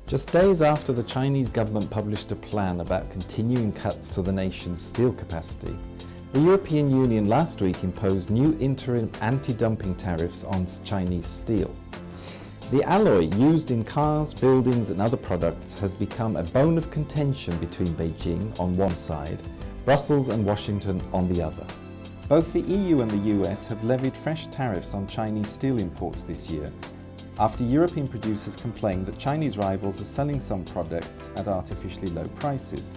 Just days after the Chinese government published a plan about continuing cuts to the nation's steel capacity, the European Union last week imposed new interim anti-dumping tariffs on Chinese steel. The alloy used in cars, buildings and other products has become a bone of contention between Beijing on one side, Brussels and Washington on the other. Both the EU and the US have levied fresh tariffs on Chinese steel imports this year, after European producers complained that Chinese rivals are selling some products at artificially low prices.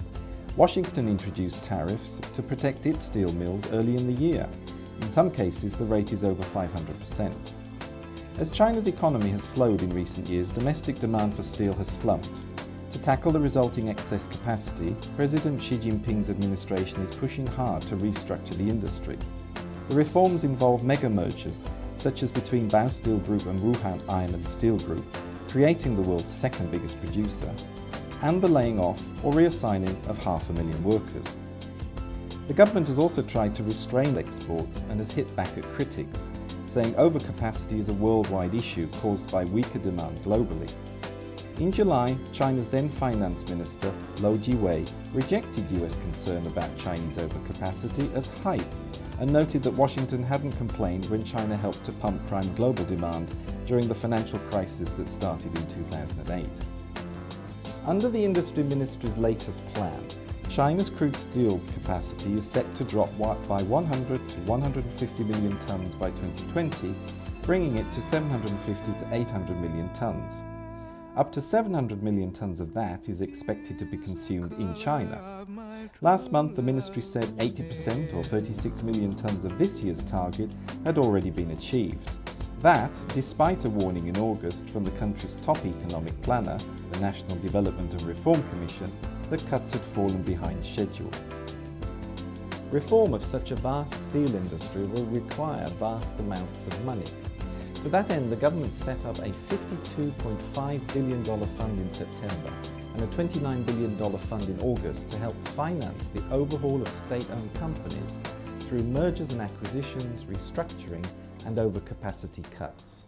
Washington introduced tariffs to protect its steel mills early in the year. In some cases, the rate is over 500%. As China's economy has slowed in recent years, domestic demand for steel has slumped. To tackle the resulting excess capacity, President Xi Jinping's administration is pushing hard to restructure the industry. The reforms involve mega mergers, such as between Bao Steel Group and Wuhan Iron and Steel Group, creating the world's second biggest producer, and the laying off or reassigning of 500,000 workers. The government has also tried to restrain exports and has hit back at critics, saying overcapacity is a worldwide issue caused by weaker demand globally. In July, China's then Finance Minister, Lou Jiwei, rejected US concern about Chinese overcapacity as hype and noted that Washington hadn't complained when China helped to pump prime global demand during the financial crisis that started in 2008. Under the Industry Ministry's latest plan, China's crude steel capacity is set to drop by 100 to 150 million tonnes by 2020, bringing it to 750 to 800 million tonnes. Up to 700 million tonnes of that is expected to be consumed in China. Last month, the ministry said 80% or 36 million tonnes of this year's target had already been achieved. That, despite a warning in August from the country's top economic planner, the National Development and Reform Commission, that cuts had fallen behind schedule. Reform of such a vast steel industry will require vast amounts of money. To that end, the government set up a $52.5 billion fund in September and a $29 billion fund in August to help finance the overhaul of state-owned companies through mergers and acquisitions, restructuring and overcapacity cuts.